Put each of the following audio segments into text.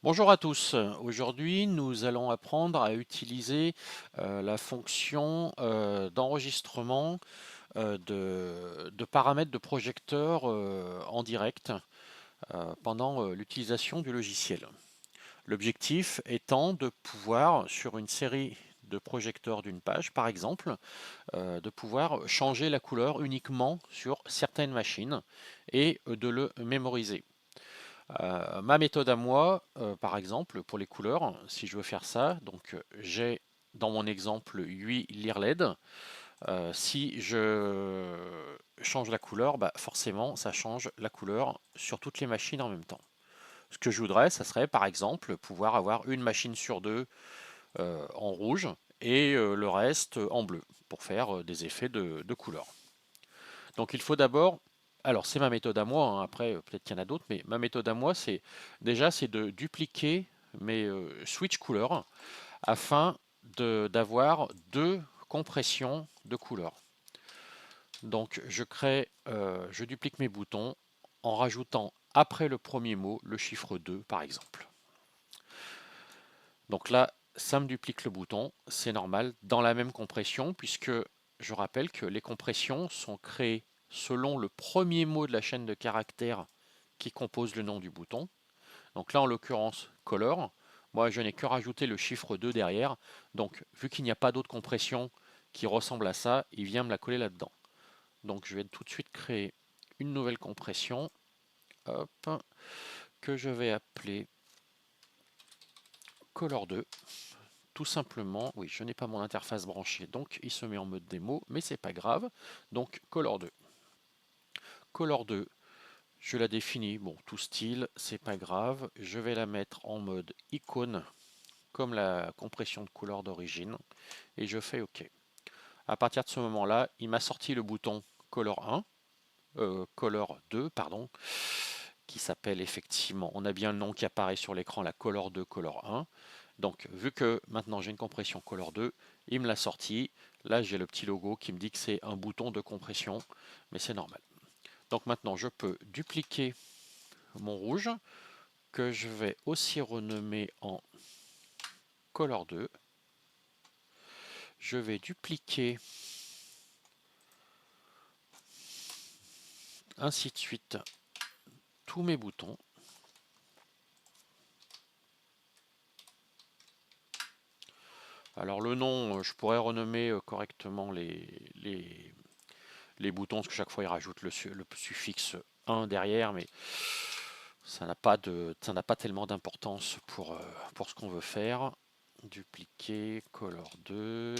Bonjour à tous. Aujourd'hui, nous allons apprendre à utiliser la fonction d'enregistrement de paramètres de projecteurs en direct pendant l'utilisation du logiciel. L'objectif étant de pouvoir, sur une série de projecteurs d'une page, par exemple, de pouvoir changer la couleur uniquement sur certaines machines et de le mémoriser. Ma méthode à moi, par exemple, pour les couleurs, si je veux faire ça, donc j'ai dans mon exemple 8 lire LED. Si je change la couleur, bah forcément, ça change la couleur sur toutes les machines en même temps. Ce que je voudrais, ça serait par exemple pouvoir avoir une machine sur deux en rouge et le reste en bleu pour faire des effets de couleur. Donc il faut d'abord, alors c'est ma méthode à moi, hein, après peut-être qu'il y en a d'autres, mais ma méthode à moi c'est déjà c'est de dupliquer mes switch couleurs afin d'avoir deux compressions de couleurs. Donc je duplique mes boutons en rajoutant après le premier mot le chiffre 2 par exemple. Donc là, ça me duplique le bouton, c'est normal, dans la même compression, puisque je rappelle que les compressions sont créées selon le premier mot de la chaîne de caractères qui compose le nom du bouton. Donc là, en l'occurrence, color. Moi, je n'ai que rajouté le chiffre 2 derrière. Donc, vu qu'il n'y a pas d'autre compression qui ressemble à ça, il vient me la coller là-dedans. Donc, je vais tout de suite créer une nouvelle compression, hop, que je vais appeler color 2. Tout simplement, oui, je n'ai pas mon interface branchée, donc il se met en mode démo, mais c'est pas grave. Donc color 2. Color 2, je la définis, bon, tout style, c'est pas grave. Je vais la mettre en mode icône, comme la compression de couleur d'origine, et je fais OK. À partir de ce moment-là, il m'a sorti le bouton Color 1, Color 2, pardon, qui s'appelle effectivement, on a bien le nom qui apparaît sur l'écran, la Color 2, Color 1. Donc, vu que maintenant j'ai une compression Color 2, il me l'a sorti. Là, j'ai le petit logo qui me dit que c'est un bouton de compression, mais c'est normal. Donc maintenant, je peux dupliquer mon rouge, que je vais aussi renommer en Color 2. Je vais dupliquer ainsi de suite tous mes boutons. Alors le nom, je pourrais renommer correctement les boutons, parce que chaque fois il rajoute le suffixe 1 derrière, mais ça n'a pas tellement d'importance pour ce qu'on veut faire. Dupliquer, color 2,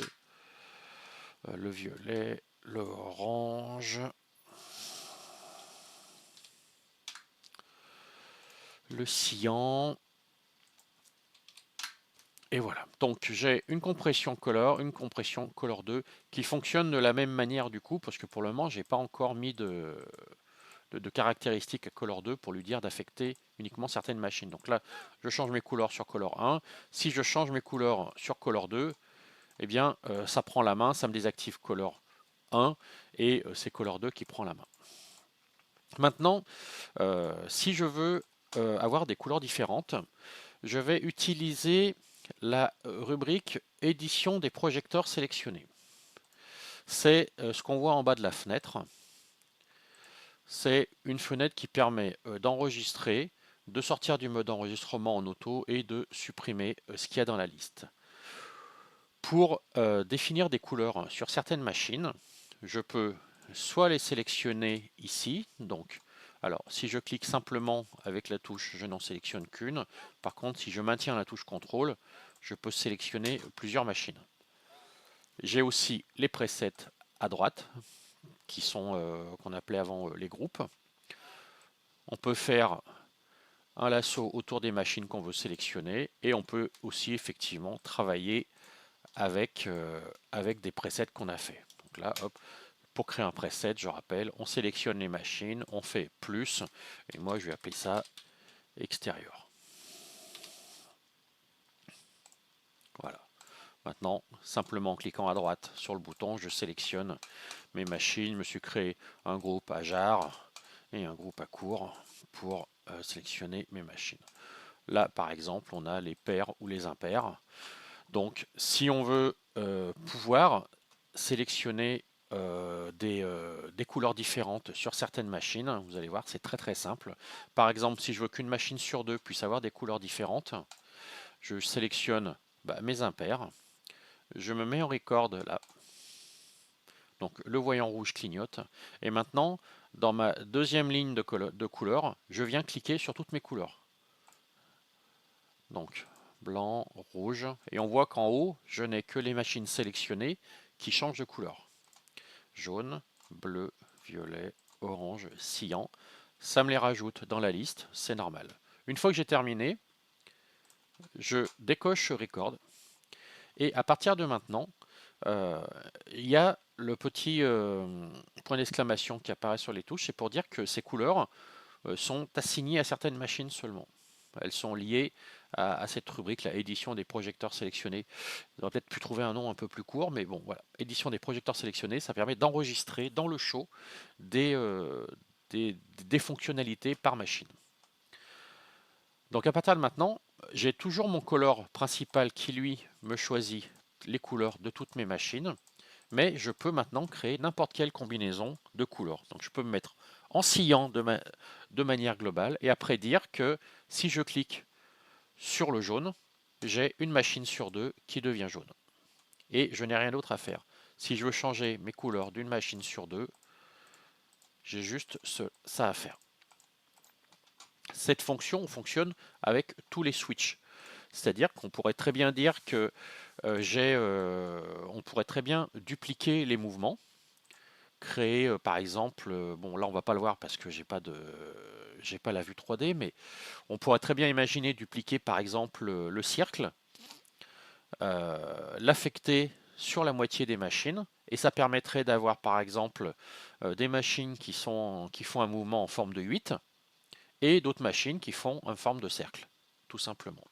le violet, l'orange, le cyan. Et voilà. Donc j'ai une compression color 2 qui fonctionne de la même manière du coup, parce que pour le moment, j'ai pas encore mis de caractéristiques à Color 2 pour lui dire d'affecter uniquement certaines machines. Donc là, je change mes couleurs sur Color 1. Si je change mes couleurs sur Color 2, eh bien, ça prend la main, ça me désactive Color 1 et c'est Color 2 qui prend la main. Maintenant, si je veux avoir des couleurs différentes, je vais utiliser la rubrique édition des projecteurs sélectionnés. C'est ce qu'on voit en bas de la fenêtre. C'est une fenêtre qui permet d'enregistrer, de sortir du mode enregistrement en auto et de supprimer ce qu'il y a dans la liste. Pour définir des couleurs sur certaines machines, je peux soit les sélectionner ici, donc alors si je clique simplement avec la touche, je n'en sélectionne qu'une. Par contre, si je maintiens la touche contrôle, je peux sélectionner plusieurs machines. J'ai aussi les presets à droite, qui sont qu'on appelait avant les groupes. On peut faire un lasso autour des machines qu'on veut sélectionner et on peut aussi effectivement travailler avec des presets qu'on a fait. Donc là, hop, pour créer un preset, je rappelle, on sélectionne les machines, on fait plus, et moi je vais appeler ça extérieur. Voilà. Maintenant, simplement en cliquant à droite sur le bouton, je sélectionne mes machines, je me suis créé un groupe à jar et un groupe à court pour sélectionner mes machines. Là, par exemple, on a les pairs ou les impairs. Donc, si on veut pouvoir sélectionner des couleurs différentes sur certaines machines, vous allez voir, c'est très très simple. Par exemple, si je veux qu'une machine sur deux puisse avoir des couleurs différentes, je sélectionne mes impairs, je me mets en record là, donc le voyant rouge clignote, et maintenant, dans ma deuxième ligne de couleurs, je viens cliquer sur toutes mes couleurs. Donc, blanc, rouge, et on voit qu'en haut, je n'ai que les machines sélectionnées qui changent de couleur. Jaune, bleu, violet, orange, cyan. Ça me les rajoute dans la liste, c'est normal. Une fois que j'ai terminé, je décoche record, et à partir de maintenant, euh, il y a le petit point d'exclamation qui apparaît sur les touches, c'est pour dire que ces couleurs sont assignées à certaines machines seulement. Elles sont liées à cette rubrique, la édition des projecteurs sélectionnés. On aurait peut-être pu trouver un nom un peu plus court, mais bon, voilà. Édition des projecteurs sélectionnés, ça permet d'enregistrer dans le show des, euh, des fonctionnalités par machine. Donc à partir de maintenant, j'ai toujours mon color principal qui, lui, me choisit les couleurs de toutes mes machines, mais je peux maintenant créer n'importe quelle combinaison de couleurs. Donc je peux me mettre en cyan de manière globale et après dire que si je clique sur le jaune, j'ai une machine sur deux qui devient jaune. Et je n'ai rien d'autre à faire. Si je veux changer mes couleurs d'une machine sur deux, j'ai juste ça à faire. Cette fonction fonctionne avec tous les switches. C'est-à-dire qu'on pourrait très bien dire que on pourrait très bien dupliquer les mouvements, créer par exemple, bon là on va pas le voir parce que j'ai pas la vue 3D, mais on pourrait très bien imaginer dupliquer par exemple le cercle, l'affecter sur la moitié des machines, et ça permettrait d'avoir par exemple des machines qui font un mouvement en forme de 8 et d'autres machines qui font en forme de cercle, tout simplement.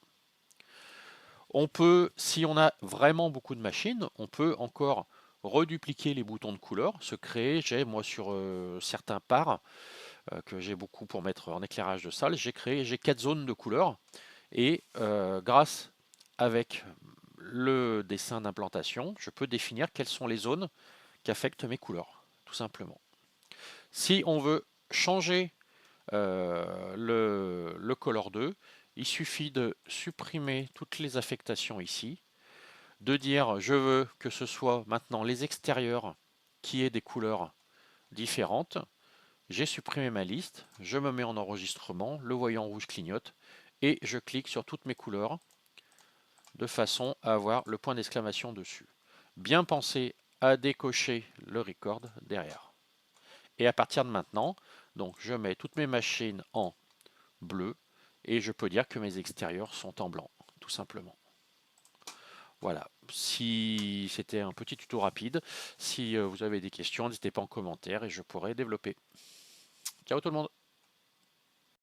On peut, si on a vraiment beaucoup de machines, on peut encore redupliquer les boutons de couleur, se créer, moi sur certains parts que j'ai beaucoup pour mettre en éclairage de salle, j'ai 4 zones de couleurs, et grâce avec le dessin d'implantation, je peux définir quelles sont les zones qui affectent mes couleurs, tout simplement. Si on veut changer le color 2, il suffit de supprimer toutes les affectations ici, de dire je veux que ce soit maintenant les extérieurs qui aient des couleurs différentes. J'ai supprimé ma liste, je me mets en enregistrement, le voyant rouge clignote et je clique sur toutes mes couleurs de façon à avoir le point d'exclamation dessus. Bien penser à décocher le record derrière. Et à partir de maintenant, donc je mets toutes mes machines en bleu et je peux dire que mes extérieurs sont en blanc, tout simplement. Voilà, si c'était un petit tuto rapide, si vous avez des questions, n'hésitez pas en commentaire et je pourrai développer. Ciao tout le monde!